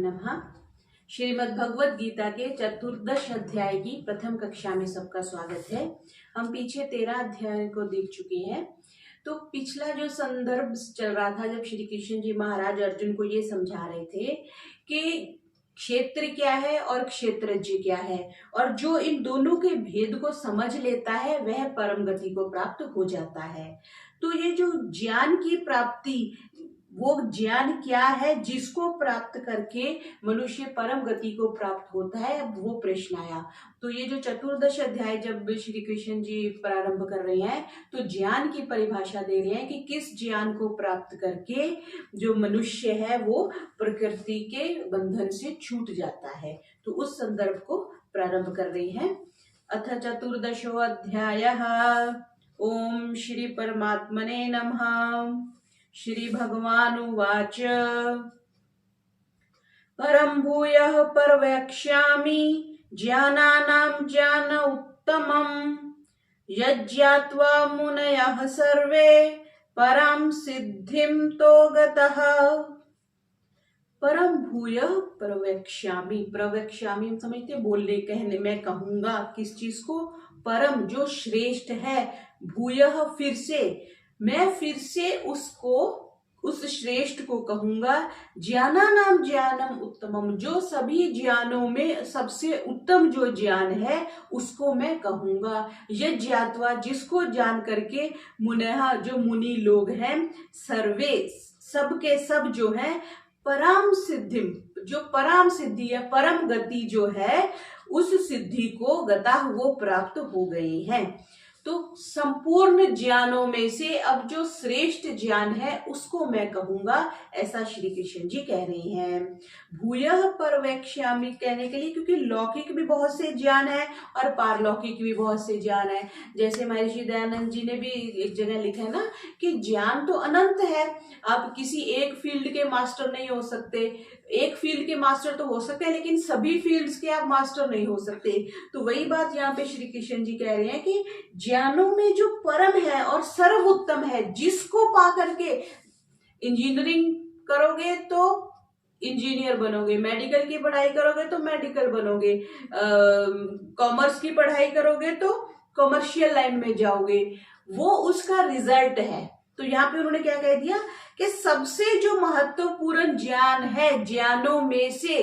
नमः। श्रीमद् भगवत गीता के चतुर्दश अध्याय की प्रथम कक्षा में सबका स्वागत है। हम पीछे 13 अध्याय को देख चुके हैं। तो पिछला जो संदर्भ चल रहा था, जब श्री कृष्ण जी महाराज अर्जुन को ये समझा रहे थे कि क्षेत्र क्या है और क्षेत्रज्ञ क्या है, और जो इन दोनों के भेद को समझ लेता है वह परम गति को प्राप्त हो जाता है। तो ये जो ज्ञान की प्राप्ति, वो ज्ञान क्या है जिसको प्राप्त करके मनुष्य परम गति को प्राप्त होता है, अब वो प्रश्न आया। तो ये जो चतुर्दश अध्याय जब श्री कृष्ण जी प्रारंभ कर रहे हैं तो ज्ञान की परिभाषा दे रहे हैं कि किस ज्ञान को प्राप्त करके जो मनुष्य है वो प्रकृति के बंधन से छूट जाता है। तो उस संदर्भ को प्रारंभ कर रहे हैं। अथ चतुर्दशो अध्यायः। ओम श्री परमात्मने नमः। श्री भगवानुवाच परं भूयः प्रवक्ष्यामि ज्ञानानां ज्ञान उत्तमं यज्ञात्वा मुनयः सर्वे परां सिद्धिं तो गतः। परम भूयः प्रवक्ष्यामि, प्रवक्ष्यामि हम समझते बोलने कहने, मैं कहूंगा किस चीज को? परम जो श्रेष्ठ है, भूयः फिर से, मैं फिर से उसको, उस श्रेष्ठ को कहूंगा। ज्ञानानाम ज्ञानम उत्तमम, जो सभी ज्ञानों में सबसे उत्तम जो ज्ञान है उसको मैं कहूंगा। यह ज्ञात्वा, जिसको जान करके, मुनः जो मुनि लोग हैं, सर्वे सबके सब जो है, परम सिद्धि, जो परम सिद्धि है, परम गति जो है, उस सिद्धि को गता वो प्राप्त हो गए हैं। तो संपूर्ण ज्ञानों में से अब जो श्रेष्ठ ज्ञान है उसको मैं कहूंगा, ऐसा श्री कृष्ण जी कह रहे हैं। भूयः प्रवक्ष्यामि कहने के लिए, क्योंकि लौकिक भी बहुत से ज्ञान है और पारलौकिक भी बहुत से ज्ञान है। जैसे महर्षि दयानंद जी ने भी एक जगह लिखा है ना कि ज्ञान तो अनंत है, आप किसी एक फील्ड के मास्टर नहीं हो सकते। एक फील्ड के मास्टर तो हो सकते हैं लेकिन सभी फील्ड्स के आप मास्टर नहीं हो सकते। तो वही बात यहाँ पे श्री कृष्ण जी कह रहे हैं कि ज्ञानों में जो परम है और सर्वोत्तम है, जिसको पा करके इंजीनियरिंग करोगे तो इंजीनियर बनोगे, मेडिकल की पढ़ाई करोगे तो मेडिकल बनोगे, कॉमर्स की पढ़ाई करोगे तो कॉमर्शियल लाइन में जाओगे, वो उसका रिजल्ट है। तो यहाँ पे उन्होंने क्या कह दिया कि सबसे जो महत्वपूर्ण ज्ञान है, ज्ञानों में से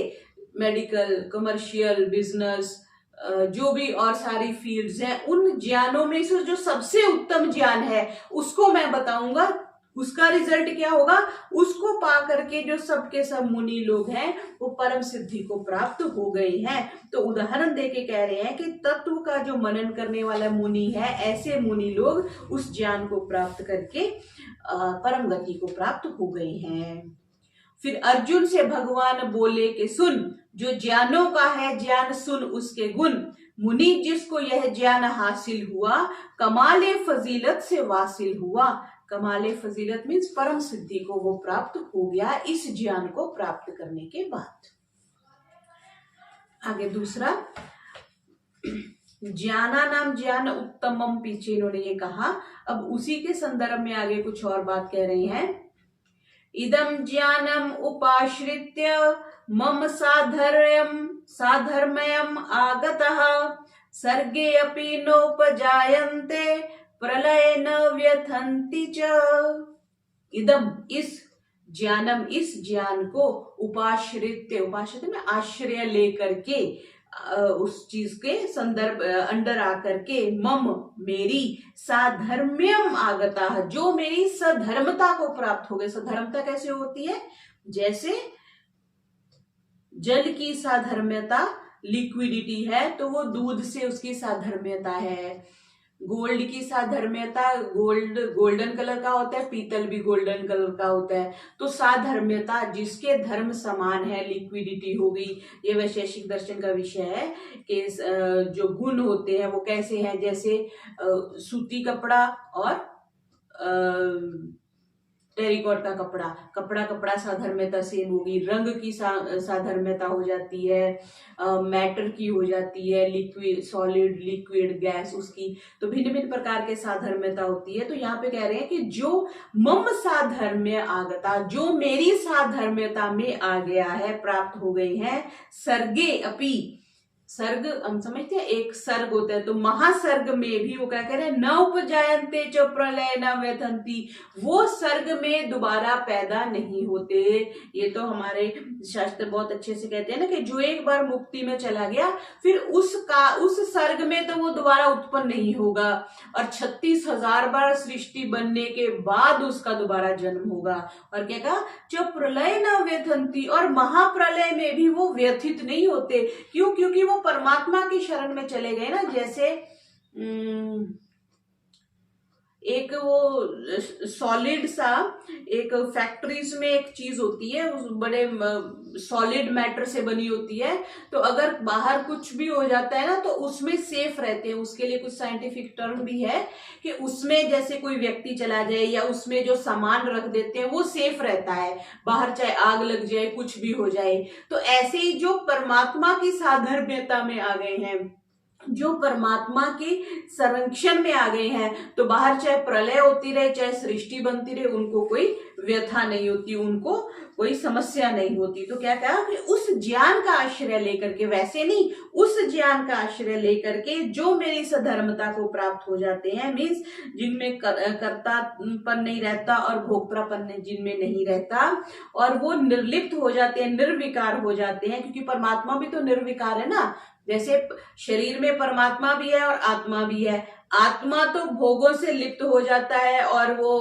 मेडिकल, कमर्शियल, बिजनेस, जो भी और सारी फील्ड्स हैं, उन ज्ञानों में से जो सबसे उत्तम ज्ञान है उसको मैं बताऊंगा। उसका रिजल्ट क्या होगा? उसको पा करके जो सबके सब मुनि लोग हैं वो परम सिद्धि को प्राप्त हो गए हैं। तो उदाहरण देके कह रहे हैं कि तत्व का जो मनन करने वाला मुनि है, ऐसे मुनि लोग उस ज्ञान को प्राप्त करके परम गति को प्राप्त हो गए हैं। फिर अर्जुन से भगवान बोले कि सुन, जो ज्ञानों का है ज्ञान सुन उसके गुण। मुनि जिसको यह ज्ञान हासिल हुआ, कमाले फजीलत से वासिल हुआ। कमाले फजीलत मीन्स परम सिद्धि को वो प्राप्त हो गया इस ज्ञान को प्राप्त करने के बाद। आगे दूसरा, ज्ञानानाम ज्ञान उत्तमम, पीछे इन्होंने ये कहा, अब उसी के संदर्भ में आगे कुछ और बात कह रहे हैं। इदं ज्ञानम उपाश्रित्य मम साधर्म्यम आगतः सर्गे अपि नोपजायन्ते प्रलये न व्यथन्ति च। इदम इस ज्ञानम, इस ज्ञान को उपाश्रित्य, उपाश्रित्य में आश्रय लेकर के, उस चीज के संदर्भ अंडर आकर के, मम मेरी, साधर्म्यम आगता, जो मेरी सधर्मता को प्राप्त हो गए। सधर्मता कैसे होती है? जैसे जल की साधर्म्यता लिक्विडिटी है तो वो दूध से उसकी साधर्म्यता है। गोल्ड की साधर्म्यता, गोल्ड गोल्डन कलर का होता है, पीतल भी गोल्डन कलर का होता है। तो साधर्म्यता, जिसके धर्म समान है, लिक्विडिटी हो गई। ये वैशेषिक दर्शन का विषय है कि जो गुण होते हैं वो कैसे हैं, जैसे सूती कपड़ा और टेरिकॉट का कपड़ा, कपड़ा कपड़ा साधर्म्यता सेम होगी, रंग की साधर्म्यता हो जाती है, मैटर की हो जाती है, लिक्विड सॉलिड लिक्विड गैस उसकी, तो भिन्न भिन्न प्रकार के साधर्म्यता होती है। तो यहाँ पे कह रहे हैं कि जो मम साधर्म्य आगता, जो मेरी साधर्म्यता में आ गया है, प्राप्त हो गई है, सर्गे अपि, सर्ग हम समझते हैं एक सर्ग होता है, तो महासर्ग में भी वो क्या कह रहे हैं, न उपजायन्ते च प्रलय न व्यथन्ति, वो सर्ग में दोबारा पैदा नहीं होते। ये तो हमारे शास्त्र बहुत अच्छे से कहते हैं ना कि जो एक बार मुक्ति में चला गया फिर उस सर्ग में तो वो दोबारा उत्पन्न नहीं होगा, और 36,000 बार सृष्टि बनने के बाद उसका दोबारा जन्म होगा। और क्या कहा, जो प्रलय न व्यथन्ति, और महाप्रलय में भी वो व्यथित नहीं होते। क्यों? क्योंकि वो परमात्मा की शरण में चले गए ना। जैसे एक वो सॉलिड सा, एक फैक्ट्रीज में एक चीज होती है, उस बड़े सॉलिड मैटर से बनी होती है, तो अगर बाहर कुछ भी हो जाता है ना तो उसमें सेफ रहते हैं। उसके लिए कुछ साइंटिफिक टर्म भी है कि उसमें जैसे कोई व्यक्ति चला जाए या उसमें जो सामान रख देते हैं वो सेफ रहता है, बाहर चाहे आग लग जाए कुछ भी हो जाए। तो ऐसे ही जो परमात्मा की साधर्म्यता में आ गए हैं, जो परमात्मा के संरक्षण में आ गए हैं, तो बाहर चाहे प्रलय होती रहे चाहे सृष्टि बनती रहे, उनको कोई व्यथा नहीं होती, उनको कोई समस्या नहीं होती। तो क्या कहा कि उस ज्ञान का आश्रय लेकर के, वैसे नहीं, उस ज्ञान का आश्रय लेकर के जो मेरी सधर्मता को प्राप्त हो जाते हैं, मीन्स जिनमें कर्तापन नहीं रहता और भोक्तापन जिनमें नहीं रहता, और वो निर्लिप्त हो जाते हैं, निर्विकार हो जाते हैं, क्योंकि परमात्मा भी तो निर्विकार है ना। जैसे शरीर में परमात्मा भी है और आत्मा भी है, आत्मा तो भोगों से लिप्त हो जाता है और वो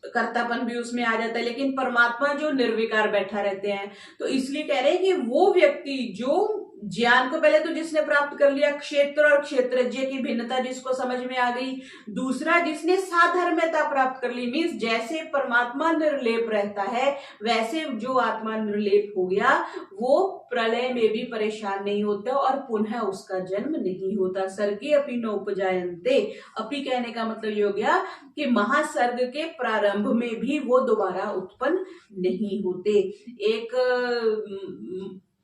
कर्तापन भी उसमें आ जाता है, लेकिन परमात्मा जो निर्विकार बैठा रहते हैं। तो इसलिए कह रहे हैं कि वो व्यक्ति जो ज्ञान को पहले तो जिसने प्राप्त कर लिया, क्षेत्र और क्षेत्रज्ञ की भिन्नता जिसको समझ में आ गई, दूसरा जिसने साधर्म्यता प्राप्त कर ली, मीन्स जैसे परमात्मा निर्लेप रहता है वैसे जो आत्मा निर्लेप हो गया वो प्रलय में भी परेशान नहीं होता और पुनः उसका जन्म नहीं होता। सर्गे अपि न उपजायन्ते, अपि कहने का मतलब ये हो गया कि महासर्ग के प्रारंभ में भी वो दोबारा उत्पन्न नहीं होते। एक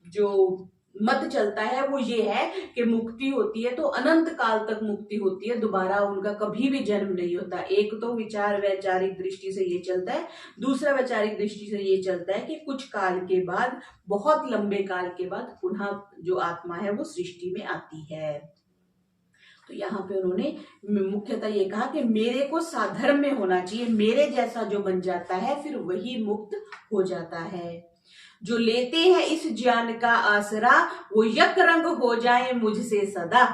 जो मत चलता है वो ये है कि मुक्ति होती है तो अनंत काल तक मुक्ति होती है, दोबारा उनका कभी भी जन्म नहीं होता। एक तो विचार वैचारिक दृष्टि से ये चलता है, दूसरा वैचारिक दृष्टि से ये चलता है कि कुछ काल के बाद, बहुत लंबे काल के बाद पुनः जो आत्मा है वो सृष्टि में आती है। तो यहाँ पे उन्होंने मुख्यतः ये कहा कि मेरे को साधर्म्य होना चाहिए, मेरे जैसा जो बन जाता है फिर वही मुक्त हो जाता है। जो लेते हैं इस ज्ञान का आसरा वो यक रंग हो जाए मुझसे सदा,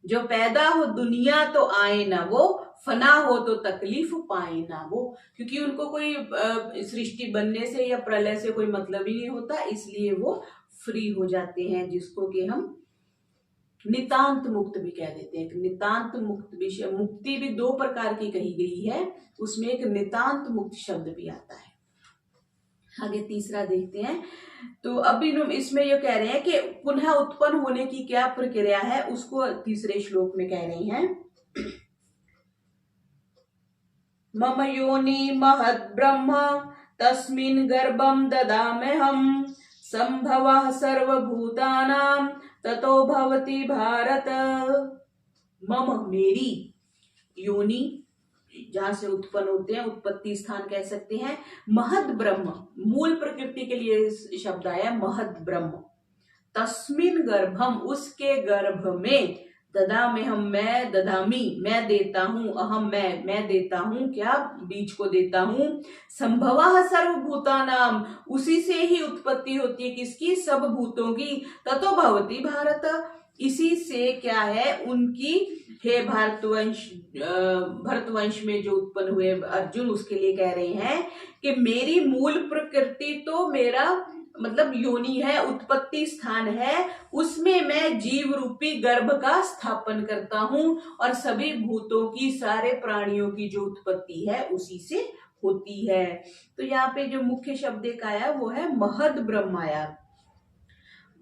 जो पैदा हो दुनिया तो आए ना वो, फना हो तो तकलीफ पाए ना वो। क्योंकि उनको कोई सृष्टि बनने से या प्रलय से कोई मतलब ही नहीं होता, इसलिए वो फ्री हो जाते हैं, जिसको कि हम नितांत मुक्त भी कह देते हैं। नितांत मुक्त भी, मुक्ति भी दो प्रकार की कही गई है, उसमें एक नितांत मुक्त शब्द भी आता है। आगे तीसरा देखते हैं। तो अभी इसमें ये कह रहे हैं कि पुनः उत्पन्न होने की क्या प्रक्रिया है, उसको तीसरे श्लोक में कह रहे हैं। मम योनि महद् ब्रह्म तस्मिन् गर्भं ददाम्यहम् संभवः सर्वभूतानां ततो भवति भारत। मम मेरी योनि, जहां से उत्पन्न होते हैं, उत्पत्ति स्थान कह सकते हैं। महद ब्रह्म, मूल प्रकृति के लिए शब्द आया महद ब्रह्म। तस्मिन गर्भम, उसके गर्भ में, ददाम्यहम् मैं, ददामी मैं देता हूं, अहम मैं देता हूं, क्या बीज को देता हूं। संभवः सर्वभूतानाम, उसी से ही उत्पत्ति होती है किसकी, सब भूतों की। ततो भवति भारत, इसी से क्या है उनकी, हे भरतवंश में जो उत्पन्न हुए अर्जुन, उसके लिए कह रहे हैं कि मेरी मूल प्रकृति तो मेरा मतलब योनि है, उत्पत्ति स्थान है, उसमें मैं जीव रूपी गर्भ का स्थापन करता हूं और सभी भूतों की, सारे प्राणियों की जो उत्पत्ति है उसी से होती है। तो यहाँ पे जो मुख्य शब्द एक आया वो है महद ब्रह्म आया।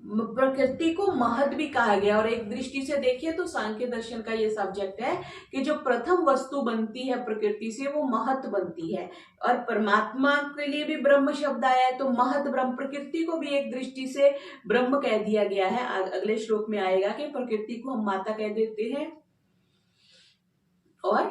प्रकृति को महत भी कहा गया। और एक दृष्टि से देखिए तो सांख्य दर्शन का ये सब्जेक्ट है कि जो प्रथम वस्तु बनती है प्रकृति से वो महत बनती है। और परमात्मा के लिए भी ब्रह्म शब्द आया है तो महत ब्रह्म, प्रकृति को भी एक दृष्टि से ब्रह्म कह दिया गया है। अगले श्लोक में आएगा कि प्रकृति को हम माता कह देते हैं और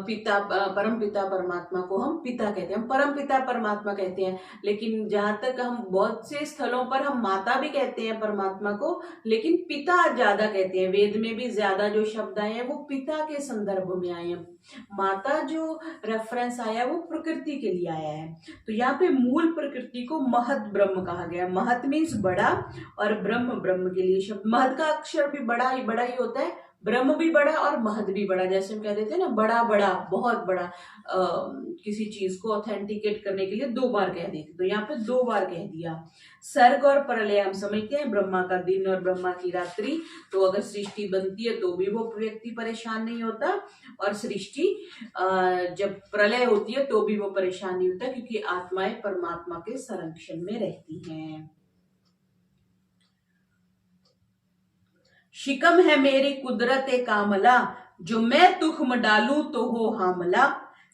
पिता, परम पिता परमात्मा को हम पिता कहते हैं, हम परम पिता परमात्मा कहते हैं। लेकिन जहां तक हम बहुत से स्थलों पर हम माता भी कहते हैं परमात्मा को, लेकिन पिता ज्यादा कहते हैं। वेद में भी ज्यादा जो शब्द आए हैं वो पिता के संदर्भ में आए हैं। माता जो रेफरेंस आया वो प्रकृति के लिए आया है। तो यहाँ पे मूल प्रकृति को महत ब्रह्म कहा गया। महत मीन्स बड़ा और ब्रह्म, ब्रह्म के लिए शब्द महत का अक्षर भी बड़ा ही होता है, ब्रह्म भी बड़ा और महत भी बड़ा। जैसे हम कह देते हैं ना बड़ा बड़ा, बहुत बड़ा, किसी चीज को ऑथेंटिकेट करने के लिए 2 बार कह देते, तो यहाँ पे 2 बार कह दिया। सर्ग और प्रलय हम समझते हैं, ब्रह्मा का दिन और ब्रह्मा की रात्रि। तो अगर सृष्टि बनती है तो भी वो व्यक्ति परेशान नहीं होता, और सृष्टि जब प्रलय होती है तो भी वो परेशान नहीं होता, क्योंकि आत्माएं परमात्मा के संरक्षण में रहती हैं। शिकम है मेरी कुदरत कामला, जो मैं तुख्म डालूं तो हो हामला।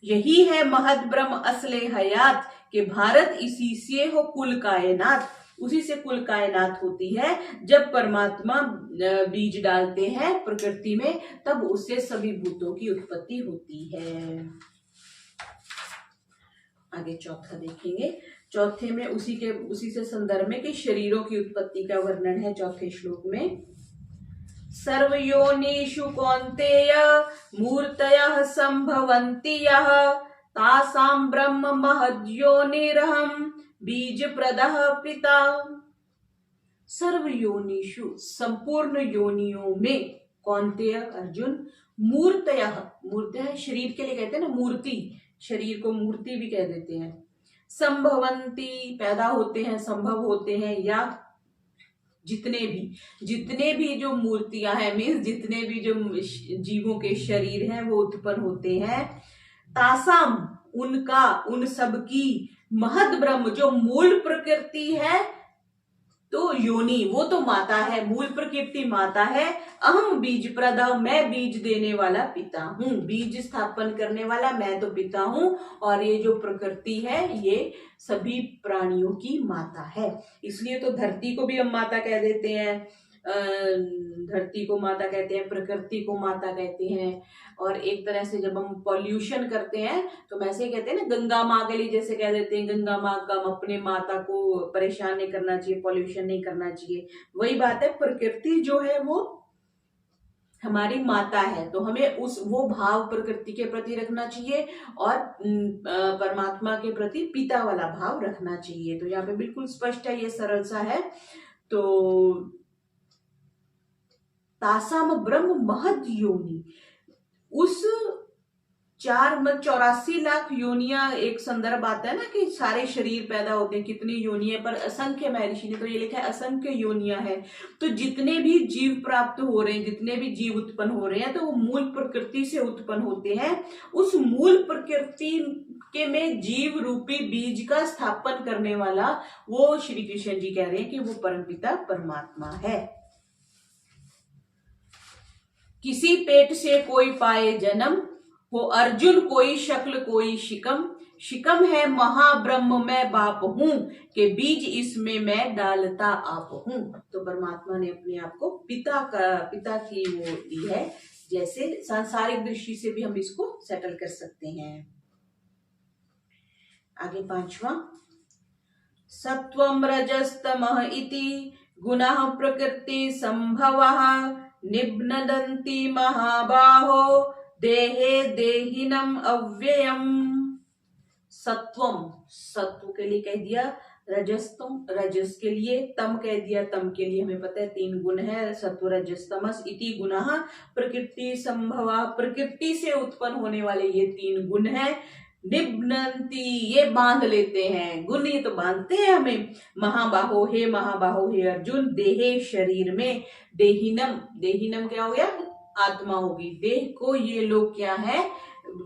यही है महद ब्रह्म असले हयात, के भारत इसी से हो कुल कायनात। उसी से कुल कायनात होती है। जब परमात्मा बीज डालते हैं प्रकृति में तब उससे सभी भूतों की उत्पत्ति होती है। आगे चौथा देखेंगे। चौथे में उसी से संदर्भ में कि शरीरों की उत्पत्ति का वर्णन है चौथे श्लोक में। सर्वयोनिषु कौन्तेय मूर्तयः संभवन्ति यः, तासां ब्रह्म महद्योनिरहं बीजप्रदः पिता। सर्वयोनिषु संपूर्ण योनियों में, कौन्तेय अर्जुन, मूर्तयः, मूर्तयः शरीर के लिए कहते हैं ना, मूर्ति, शरीर को मूर्ति भी कह देते हैं। संभवंती पैदा होते हैं, संभव होते हैं, या जितने भी जो मूर्तियां हैं, मीन्स जितने भी जो जीवों के शरीर हैं वो उत्पन्न होते हैं। तासाम उनका, उन सब की, महद ब्रह्म जो मूल प्रकृति है, तो योनि वो तो माता है, मूल प्रकृति माता है। अहम बीज प्रदा, मैं बीज देने वाला पिता हूँ, बीज स्थापन करने वाला मैं तो पिता हूँ। और ये जो प्रकृति है ये सभी प्राणियों की माता है। इसलिए तो धरती को भी हम माता कह देते हैं, धरती को माता कहते हैं, प्रकृति को माता कहते हैं। और एक तरह से जब हम पॉल्यूशन करते हैं तो वैसे ही कहते हैं ना, गंगा माँ के लिए जैसे कह देते हैं गंगा माँ का, अपने माता को परेशान नहीं करना चाहिए, पॉल्यूशन नहीं करना चाहिए। वही बात है, प्रकृति जो है वो हमारी माता है, तो हमें वो भाव प्रकृति के प्रति रखना चाहिए और परमात्मा के प्रति पिता वाला भाव रखना चाहिए। तो यहाँ पे बिल्कुल स्पष्ट है, ये सरल सा है। तो तासाम ब्रह्म महद योनि, उस 84 लाख योनियां, एक संदर्भ आता है ना कि सारे शरीर पैदा होते हैं, कितनी योनियां, पर असंख्य, महर्षि ने तो ये लिखा है असंख्य योनियां हैं। तो जितने भी जीव प्राप्त हो रहे हैं, जितने भी जीव उत्पन्न हो रहे हैं, तो वो मूल प्रकृति से उत्पन्न होते हैं। उस मूल प्रकृति के में जीव रूपी बीज का स्थापन करने वाला वो श्री कृष्ण जी कह रहे हैं कि वो परमपिता परमात्मा है। किसी पेट से कोई पाए जन्म, हो अर्जुन कोई शक्ल कोई शिकम। शिकम है महाब्रह्म मैं बाप हूं, के बीज इसमें मैं डालता आप हूं। तो परमात्मा ने अपने आप को पिता की वो दी है। जैसे सांसारिक दृष्टि से भी हम इसको सेटल कर सकते हैं। आगे 5वां, सत्वं रजस्तमः इति गुणः प्रकृति संभवः, निबध्नन्ति महाबाहो देहे देहिनम अव्ययम। सत्वम, सत्व के लिए कह दिया, रजस्तम, रजस के लिए, तम कह दिया, तम के लिए हमें पता है 3 गुण है, सत्व रजस तमस। इति गुणः प्रकृति संभवा, प्रकृति से उत्पन्न होने वाले ये 3 गुण है। निबध्नन्ति, ये बांध लेते हैं, गुण ये तो बांधते हैं हमें। महाबाहो, हे महाबाहो, हे अर्जुन, देहे शरीर में, देहिनम, देहिनम क्या हो गया, आत्मा होगी, देह को ये लोग क्या है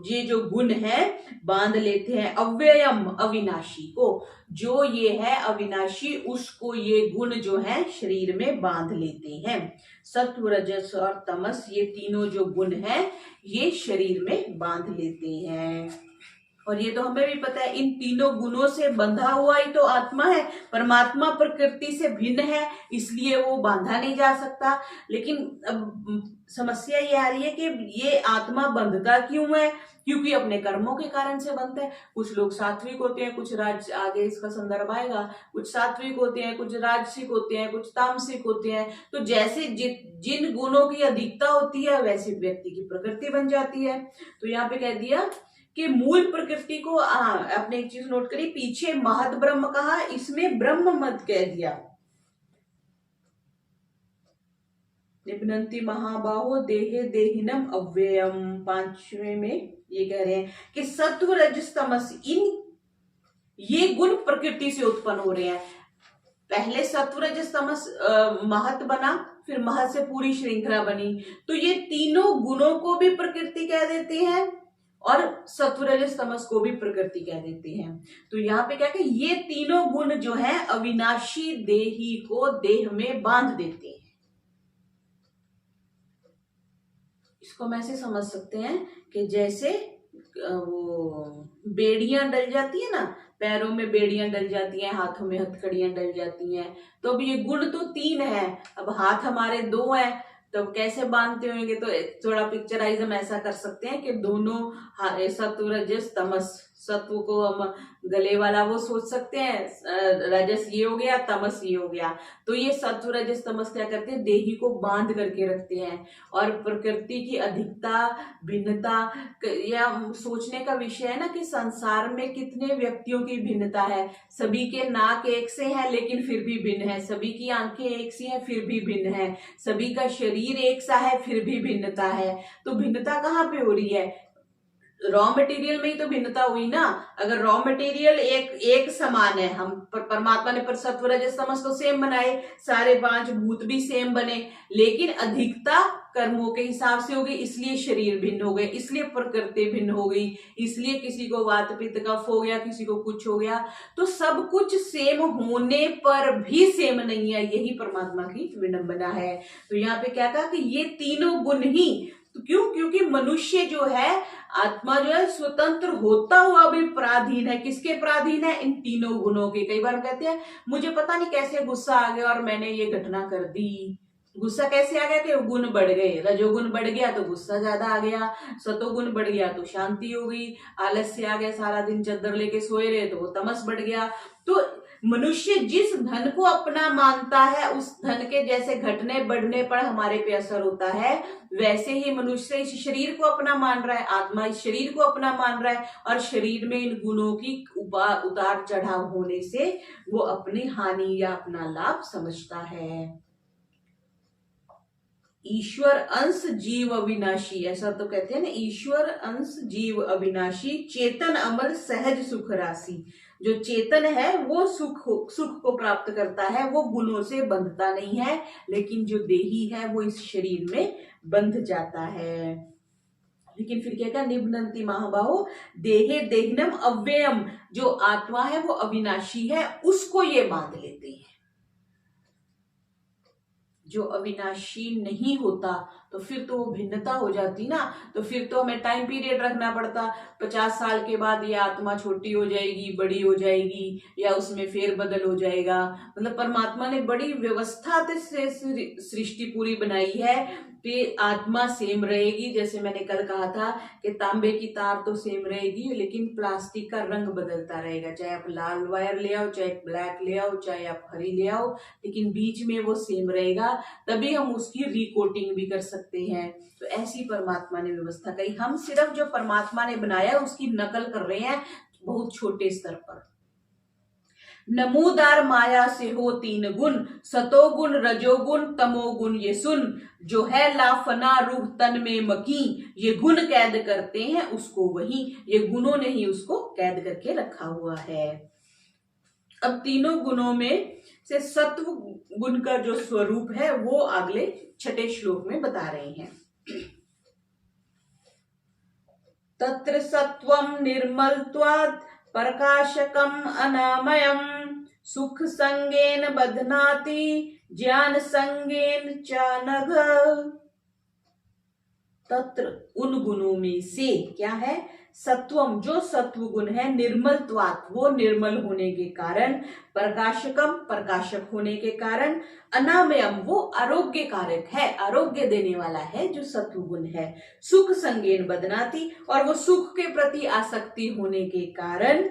ये जो गुण है बांध लेते हैं। अव्ययम अविनाशी को, जो ये है अविनाशी उसको ये गुण जो है शरीर में बांध लेते हैं। सत्व रजस और तमस ये तीनों जो गुण है ये शरीर में बांध लेते हैं। और ये तो हमें भी पता है इन तीनों गुणों से बंधा हुआ ही तो आत्मा है। परमात्मा प्रकृति से भिन्न है इसलिए वो बांधा नहीं जा सकता। लेकिन अब समस्या ये आ रही है कि ये आत्मा बंधता क्यों है, क्योंकि अपने कर्मों के कारण से बनता है। कुछ लोग सात्विक होते हैं, कुछ राज, आगे इसका संदर्भ आएगा, कुछ सात्विक होते हैं, कुछ राजसिक होते हैं, कुछ तामसिक होते हैं। तो जैसे जिन गुणों की अधिकता होती है वैसे व्यक्ति की प्रकृति बन जाती है। तो यहाँ पे कह दिया कि मूल प्रकृति को, आपने एक चीज नोट करी, पीछे महद ब्रह्म कहा, इसमें ब्रह्म मत कह दिया। निबनंती महाबाहो देहे देहिनम अव्ययम, 5वें में ये कह रहे हैं कि सत्व रजस तमस ये गुण प्रकृति से उत्पन्न हो रहे हैं। पहले सत्व रजस तमस महत बना, फिर महत से पूरी श्रृंखला बनी। तो ये तीनों गुणों को भी प्रकृति कह देते हैं और सत्व रजस तमस को भी प्रकृति कह देते हैं। तो यहाँ पे क्या कि ये तीनों गुण जो है अविनाशी देही को देह में बांध देते हैं। इसको हम ऐसे समझ सकते हैं कि जैसे वो बेड़ियां डल जाती है ना, पैरों में बेड़ियां डल जाती हैं, हाथों में हथकड़ियां डल जाती हैं। तो अब ये गुण तो 3 है, अब हाथ हमारे 2 हैं, तो कैसे बांधते होंगे? तो थोड़ा पिक्चराइज हम ऐसा कर सकते हैं कि दोनों सत्व रजस तमस, सत्व को हम गले वाला वो सोच सकते हैं, रजस ये हो गया, तमस ये हो गया। तो ये सत्व रजस तमस क्या करते हैं? देही को बांध करके रखते हैं। और प्रकृति की अधिकता भिन्नता, या सोचने का विषय है ना कि संसार में कितने व्यक्तियों की भिन्नता है। सभी के नाक एक से है लेकिन फिर भी भिन्न है, सभी की आंखें एक सी हैं फिर भी भिन्न है, सभी का शरीर एक सा है फिर भी भिन्नता है। तो भिन्नता कहाँ पे हो रही है? रॉ मटेरियल में ही तो भिन्नता हुई ना। अगर रॉ मटेरियल एक समान है, हम परमात्मा ने पर सत्व रजस तमस तो सेम बनाए, सारे 5 भूत भी सेम बने, लेकिन अधिकता कर्मों के हिसाब से हो गई, इसलिए शरीर भिन्न हो गए, इसलिए प्रकृति भिन्न हो गई, इसलिए किसी को वात पित्त कफ हो गया, किसी को कुछ हो गया। तो सब कुछ सेम होने पर भी सेम नहीं है, यही परमात्मा की विडंबना है। तो यहाँ पे क्या कहा कि ये तीनों गुण ही, तो क्यों? क्योंकि मनुष्य जो है, आत्मा जो है स्वतंत्र होता हुआ भी पराधीन है। किसके पराधीन है? इन तीनों गुणों के। कई बार कहते हैं मुझे पता नहीं कैसे गुस्सा आ गया और मैंने ये घटना कर दी। गुस्सा कैसे आ गया? कि गुण बढ़ गए, रजोगुण बढ़ गया तो गुस्सा ज्यादा आ गया, सतोगुण बढ़ गया तो शांति हो गई, आलस्य आ गया, सारा दिन चद्दर लेके सोए रहे तो वो तमस बढ़ गया। तो मनुष्य जिस धन को अपना मानता है उस धन के जैसे घटने बढ़ने पर हमारे पे असर होता है, वैसे ही मनुष्य इस शरीर को अपना मान रहा है, आत्मा इस शरीर को अपना मान रहा है, और शरीर में इन गुणों की उतार चढ़ाव होने से वो अपनी हानि या अपना लाभ समझता है। ईश्वर अंश जीव अविनाशी, ऐसा तो कहते हैं ना, ईश्वर अंश जीव अविनाशी, चेतन अमर सहज सुख राशि। जो चेतन है वो सुख को प्राप्त करता है, वो गुणों से बंधता नहीं है, लेकिन जो देही है वो इस शरीर में बंध जाता है। लेकिन फिर क्या कहा? निबनंती महाबाहो देहे देहिनम अव्ययम, जो आत्मा है वो अविनाशी है, उसको ये बांध लेते हैं। जो अविनाशी नहीं होता तो फिर तो वो भिन्नता हो जाती ना, तो फिर तो हमें टाइम पीरियड रखना पड़ता, 50 साल के बाद ये आत्मा छोटी हो जाएगी, बड़ी हो जाएगी, या उसमें फेरबदल हो जाएगा। मतलब परमात्मा ने बड़ी व्यवस्था से सृष्टि पूरी बनाई है कि आत्मा सेम रहेगी। जैसे मैंने कल कहा था कि तांबे की तार तो सेम रहेगी लेकिन प्लास्टिक का रंग बदलता रहेगा, चाहे आप लाल वायर ले आओ, चाहे ब्लैक ले आओ, चाहे आप हरी ले आओ, लेकिन बीच में वो सेम रहेगा, तभी हम उसकी रिकोटिंग भी कर सकते हैं। तो ऐसी परमात्मा ने व्यवस्था करी, हम सिर्फ जो परमात्मा ने बनाया उसकी नकल कर रहे हैं बहुत छोटे स्तर पर। नमूदार माया से हो 3 गुण, सतोगुण रजोगुण तमोगुण ये सुन, जो है लाफना रूह तन में मकी, ये गुण कैद करते हैं उसको वही, ये गुणों ने ही उसको कैद करके रखा हुआ है। अब तीनों गुणों में से सत्व गुण का जो स्वरूप है वो अगले 6ठे श्लोक में बता रहे हैं। तत्र सत्वं निर्मलत्वात् प्रकाशकम् अनामयम् सुख संगेन बध्नाति ज्ञान संगेन च नघ। तत्र उन गुणों में से क्या है, सत्वम जो सत्व गुण है, निर्मलत्वात् वो निर्मल होने के कारण, प्रकाशकम प्रकाशक होने के कारण, अनामयम वो आरोग्य कारक है, आरोग्य देने वाला है जो सत्व गुण है, सुख संगेन बदनाती और वो सुख के प्रति आसक्ति होने के कारण,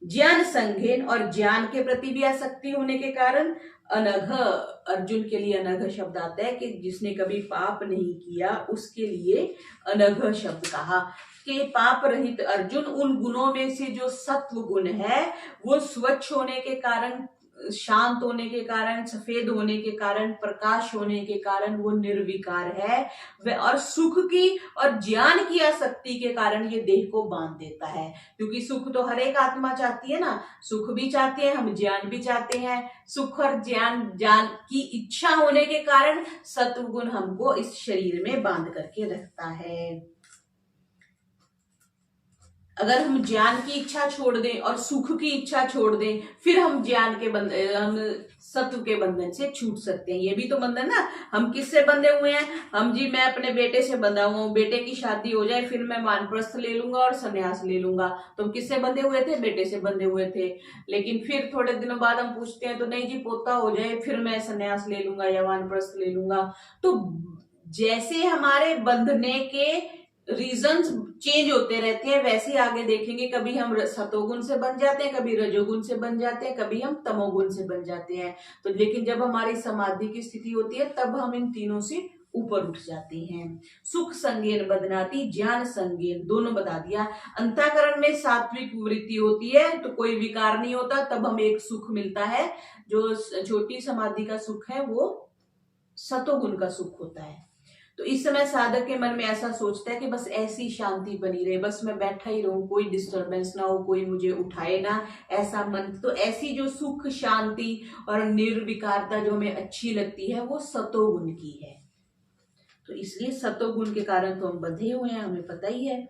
ज्ञान संगेन और ज्ञान के प्रति भी आसक्ति होने के कारण, अनघ अर्जुन के लिए अनघ शब्द आता है कि जिसने कभी पाप नहीं किया उसके लिए अनघ शब्द कहा कि पाप रहित अर्जुन उन गुणों में से जो सत्व गुण है वो स्वच्छ होने के कारण, शांत होने के कारण, सफेद होने के कारण, प्रकाश होने के कारण वो निर्विकार है वह, और सुख की और ज्ञान की आसक्ति के कारण ये देह को बांध देता है। क्योंकि सुख तो हर एक आत्मा चाहती है ना, सुख भी चाहते हैं हम, ज्ञान भी चाहते हैं। सुख और ज्ञान की इच्छा होने के कारण सत्व गुण हमको इस शरीर में बांध करके रखता है। अगर हम ज्ञान की इच्छा छोड़ दें और सुख की इच्छा छोड़ दें, फिर हम हम सत्व के बंधन से छूट सकते हैं। ये भी तो बंधन ना, हम किससे बंधे हुए हैं, हम जी मैं अपने बेटे से बंधा हुआ हूँ, बेटे की शादी हो जाए फिर मैं वानप्रस्थ ले लूंगा और संन्यास ले लूंगा। तो हम किससे बंधे हुए थे, बेटे से बंधे हुए थे। लेकिन फिर थोड़े दिनों बाद हम पूछते हैं तो नहीं जी पोता हो जाए फिर मैं संन्यास ले लूंगा या वानप्रस्थ ले लूंगा। तो जैसे हमारे बंधने के रीजंस चेंज होते रहते हैं वैसे आगे देखेंगे, कभी हम सतोगुण से बन जाते हैं, कभी रजोगुण से बन जाते हैं, कभी हम तमोगुण से बन जाते हैं। तो लेकिन जब हमारी समाधि की स्थिति होती है तब हम इन तीनों से ऊपर उठ जाते हैं। सुख संगेन बदनाती, ज्ञान संगेन, दोनों बता दिया। अंतःकरण में सात्विक वृत्ति होती है तो कोई विकार नहीं होता, तब हमें एक सुख मिलता है। जो छोटी समाधि का सुख है वो सतोगुण का सुख होता है। तो इस समय साधक के मन में ऐसा सोचता है कि बस ऐसी शांति बनी रहे, बस मैं बैठा ही रहूं, कोई डिस्टरबेंस ना हो, कोई मुझे उठाए ना, ऐसा मन। तो ऐसी जो सुख शांति और निर्विकारता जो हमें अच्छी लगती है वो सतोगुण की है। तो इसलिए सतोगुण के कारण तो हम बंधे हुए हैं, हमें पता ही है।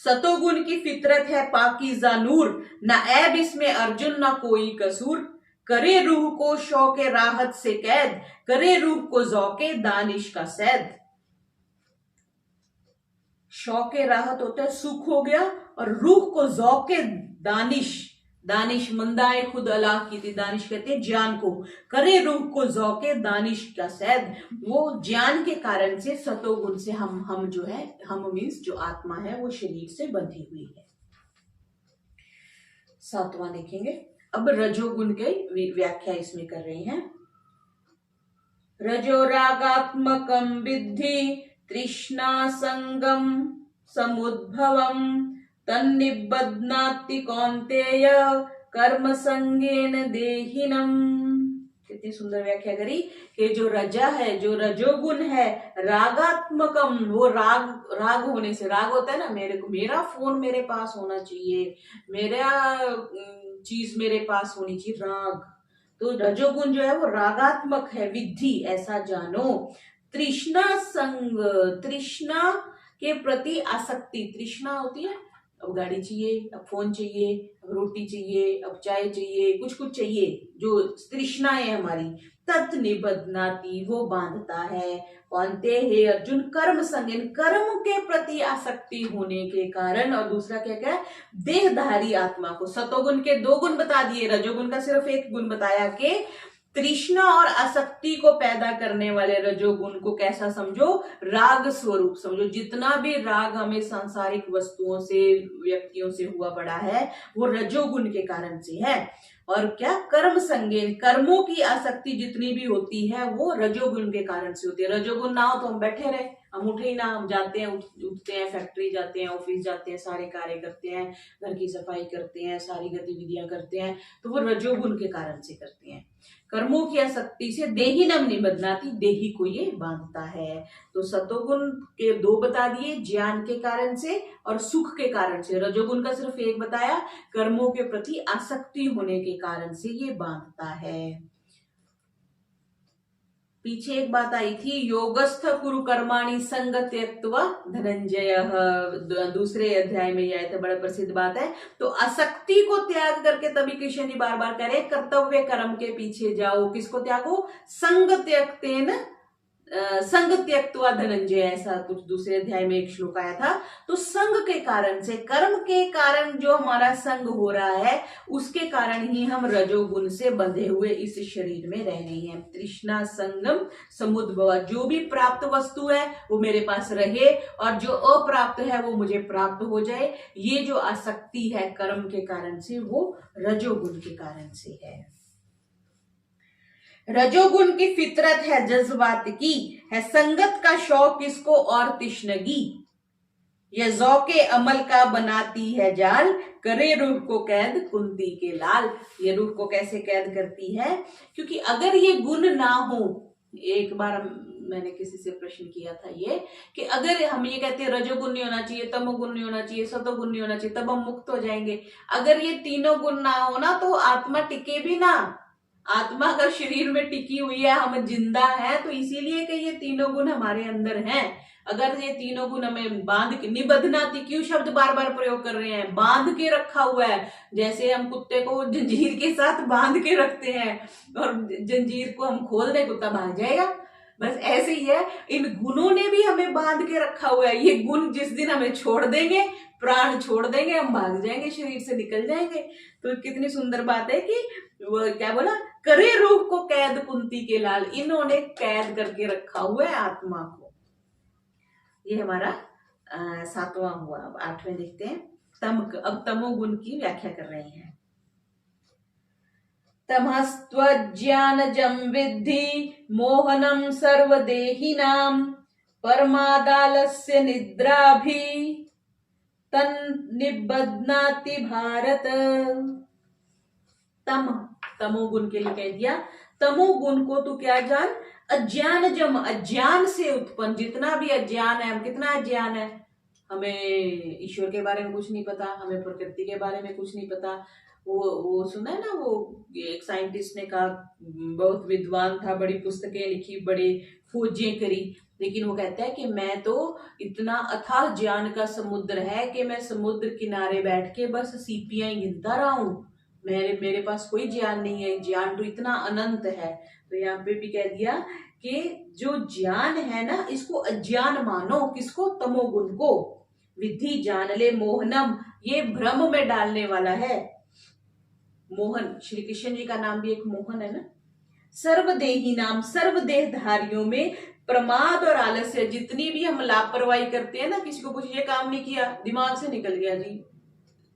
सतोगुण की फितरत है पाकीज़ा नूर, न ऐब इसमें अर्जुन न कोई कसूर। करे रूह को शौके राहत से कैद, करे रूह को जौके दानिश का सैद। शौके राहत होता है सुख हो गया, और रूह को जौके दानिश, दानिश मंदाए खुद अल्लाह की थी, दानिश कहते हैं ज्ञान को। करे रूह को जौके दानिश का सैद, वो ज्ञान के कारण से सतोगुण से हम जो है, हम मीन्स जो आत्मा है वो शरीर से बंधी हुई है। सातवां देखेंगे अब, रजोगुण की व्याख्या इसमें कर रहे हैं। रजो रागात्मकम विद्धि तृष्णा संगम समुद्भवम तन्निबध्नाति कौन्तेय कर्म संगेन देहिनम। कितनी सुंदर व्याख्या करी कि जो रजा है, जो रजोगुण है, रागात्मकम, वो राग होने से, राग होता है ना, मेरा फोन मेरे पास होना चाहिए, मेरा चीज मेरे पास होनी चाहिए, राग। तो रजोगुण जो है वो रागात्मक है, विद्धि ऐसा जानो। तृष्णा संग, तृष्णा के प्रति आसक्ति, तृष्णा होती है, अब गाड़ी चाहिए, अब फोन चाहिए, अब रोटी चाहिए, अब चाय चाहिए, कुछ कुछ चाहिए, जो तृष्णा है हमारी। तत् निबध्नाति, वो बांधता है। कौनते हे अर्जुन, कर्म संगेन, कर्म के प्रति आसक्ति होने के कारण। और दूसरा क्या क्या है, देहधारी आत्मा को। सतोगुण के दो गुण बता दिए, रजोगुण का सिर्फ एक गुण बताया कि तृष्णा और आसक्ति को पैदा करने वाले रजोगुण को कैसा समझो, राग स्वरूप समझो। जितना भी राग हमें सांसारिक वस्तुओं से, व्यक्तियों से हुआ पड़ा है वो रजोगुण के कारण से है। और क्या, कर्म संगेन, कर्मों की आसक्ति जितनी भी होती है वो रजोगुण के कारण से होती है। रजोगुण ना हो तो हम बैठे रहे, हम उठे ही ना, हम जाते हैं, उठते हैं, फैक्ट्री जाते हैं, ऑफिस जाते हैं, सारे कार्य करते हैं, घर की सफाई करते हैं, सारी गतिविधियां करते हैं, तो वो रजोगुण के कारण से करते हैं। कर्मों की आसक्ति से देहिनम निबध्नाति, देही को ये बांधता है। तो सतोगुण के दो बता दिए, ज्ञान के कारण से और सुख के कारण से। रजोगुण का सिर्फ एक बताया, कर्मों के प्रति आसक्ति होने के कारण से ये बांधता है। पीछे एक बात आई थी, योगस्थ कुरु कर्माणि संग त्यक्त्वा धनंजय, दूसरे अध्याय में यह था, बड़ा प्रसिद्ध बात है। तो आसक्ति को त्याग करके, तभी कृष्ण जी बार बार कह रहे कर्तव्य कर्म के पीछे जाओ। किसको त्यागो? संग त्यक्तेन संग त्यक्त्वा धनंजय, ऐसा कुछ दूसरे अध्याय में एक श्लोक आया था। तो संग के कारण से, कर्म के कारण जो हमारा संग हो रहा है, उसके कारण ही हम रजोगुण से बंधे हुए इस शरीर में रह रहे हैं। तृष्णा संगम समुद्भव, जो भी प्राप्त वस्तु है वो मेरे पास रहे और जो अप्राप्त है वो मुझे प्राप्त हो जाए। ये जो आसक्ति है कर्म के कारण से, वो रजोगुण के कारण से है। रजोगुण की फितरत है जज्बात की, है संगत का शौक किसको और तिश्नगी। यह ज़ौके अमल का बनाती है जाल, करे रूह को कैद कुंती के लाल। ये रूह को कैसे कैद करती है? क्योंकि अगर ये गुण ना हो, एक बार मैंने किसी से प्रश्न किया था ये, कि अगर हम ये कहते हैं रजोगुण नहीं होना चाहिए, तमोगुण नहीं होना चाहिए, सतोगुण नहीं होना चाहिए, तब हम मुक्त हो जाएंगे। अगर ये तीनों गुण ना हो ना, तो आत्मा टिके भी ना। आत्मा अगर शरीर में टिकी हुई है, हम जिंदा हैं, तो इसीलिए कि ये तीनों गुण हमारे अंदर हैं। अगर ये तीनों गुण हमें बांध के, निबधनाति, क्यों शब्द बार बार प्रयोग कर रहे हैं? बांध के रखा हुआ है। जैसे हम कुत्ते को जंजीर के साथ बांध के रखते हैं और जंजीर को हम खोल दे, कुत्ता भाग जाएगा। बस ऐसे ही है, इन गुणों ने भी हमें बांध के रखा हुआ है। ये गुण जिस दिन हमें छोड़ देंगे, प्राण छोड़ देंगे, हम भाग जाएंगे, शरीर से निकल जाएंगे। तो कितनी सुंदर बात है कि वो क्या बोला, करे रूह को कैद कुंती के लाल, इन्होंने कैद करके रखा हुआ है आत्मा को। ये हमारा 7वां हुआ। अब 8वें देखते हैं। अब तमोगुण की व्याख्या कर रहे हैं। तमस्त्वज्ञानजं विद्धि मोहनम सर्वदेहिनां, परमादालस्य निद्राभि तन्निबध्नाति भारत। तमोगुण के लिए कह दिया, तमोगुण को तू क्या जान? अज्ञानजम, अज्ञान से उत्पन्न। जितना भी अज्ञान है, हम कितना अज्ञान है, हमें ईश्वर के बारे में कुछ नहीं पता, हमें प्रकृति के बारे में कुछ नहीं पता। वो सुना है ना, वो एक साइंटिस्ट ने कहा, बहुत विद्वान था, बड़ी पुस्तकें लिखी, बड़ी खोजें करी, लेकिन वो कहता है कि मैं तो इतना अथाह ज्ञान का समुद्र है कि मैं समुद्र किनारे बैठ के बस सीपियां ही गिनता रहा हूं। मेरे पास कोई ज्ञान नहीं है, ज्ञान तो इतना अनंत है। तो यहाँ पे भी कह दिया कि जो ज्ञान है ना, इसको अज्ञान मानो। किसको? तमोगुण को। विधि जान ले मोहनम, ये भ्रम में डालने वाला है। मोहन, श्री कृष्ण जी का नाम भी एक मोहन है ना। सर्वदेही नाम, सर्वदेहधारियों में प्रमाद और आलस्य, जितनी भी हम लापरवाही करते हैं ना, किसी को कुछ ये काम नहीं किया, दिमाग से निकल गया जी,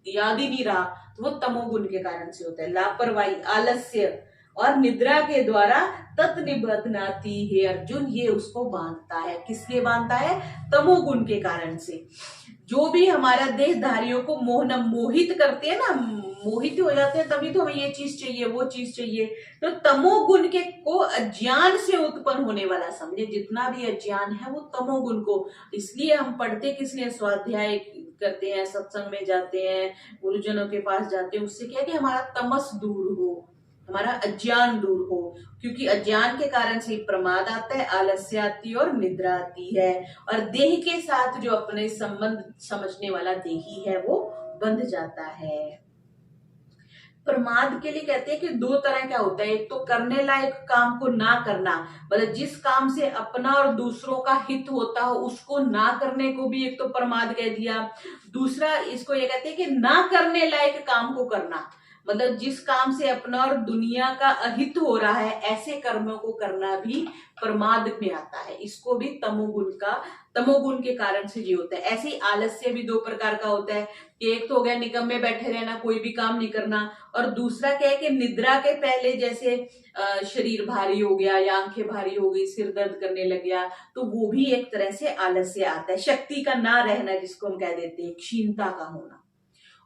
याद ही नहीं रहा, तो वो तमोगुण के कारण से होता है। लापरवाही, आलस्य और निद्रा के द्वारा तत्निबध्नाति है अर्जुन, ये उसको बांधता है। किसलिए बांधता है? तमोगुण के कारण से। जो भी हमारा देहधारियों को मोहित करते हैं ना, मोहित हो जाते हैं, तभी तो हमें ये चीज चाहिए, वो चीज चाहिए। तो तमोगुण के को अज्ञान से उत्पन्न होने वाला समझे। जितना भी अज्ञान है वो तमोगुण को। इसलिए हम पढ़ते किस लिए? स्वाध्याय करते हैं, सत्संग में जाते हैं, गुरुजनों के पास जाते हैं। उससे क्या है कि हमारा तमस दूर हो, हमारा अज्ञान दूर हो। क्योंकि अज्ञान के कारण से प्रमाद आता है, आलस्य आती है और निद्रा आती है। और देह के साथ जो अपने संबंध समझने वाला देही है वो बंध जाता है। प्रमाद के लिए कहते हैं कि दो तरह का होता है। एक तो करने लायक काम को ना करना, मतलब जिस काम से अपना और दूसरों का हित होता हो उसको ना करने को भी एक तो प्रमाद कह दिया। दूसरा इसको ये कहते हैं कि ना करने लायक काम को करना, मतलब जिस काम से अपना और दुनिया का अहित हो रहा है, ऐसे कर्मों को करना भी प्रमाद में आता है। इसको भी तमोगुण के कारण से ये होता है। ऐसे ही आलस्य भी दो प्रकार का होता है कि एक तो हो गया निकम्मे बैठे रहना, कोई भी काम नहीं करना, और दूसरा क्या है कि निद्रा के पहले जैसे शरीर भारी हो गया या आंखें भारी हो गई, सिर दर्द करने लग गया, तो वो भी एक तरह से आलस्य आता है। शक्ति का ना रहना, जिसको हम कह देते हैं क्षीणता का होना।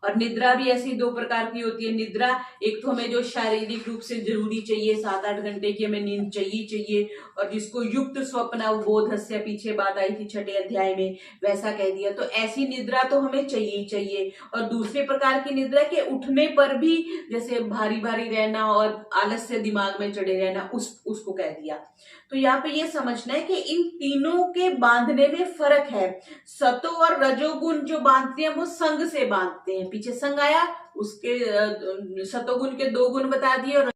और निद्रा भी ऐसी दो प्रकार की होती है। निद्रा एक तो हमें जो शारीरिक रूप से जरूरी चाहिए, 7-8 घंटे की हमें नींद चाहिए, और जिसको युक्त स्वप्न बोधस्य, पीछे बात आई थी 6ठे अध्याय में, वैसा कह दिया। तो ऐसी निद्रा तो हमें चाहिए। और दूसरे प्रकार की निद्रा के उठने पर भी जैसे भारी भारी रहना और आलस्य दिमाग में चढ़े रहना, उसको कह दिया। तो तो यहाँ पे ये समझना है कि इन तीनों के बांधने में फर्क है। सतो और रजोगुण जो बांधते हैं वो संग से बांधते हैं, पीछे संग आया, उसके सतोगुण के 2 गुण बता दिए और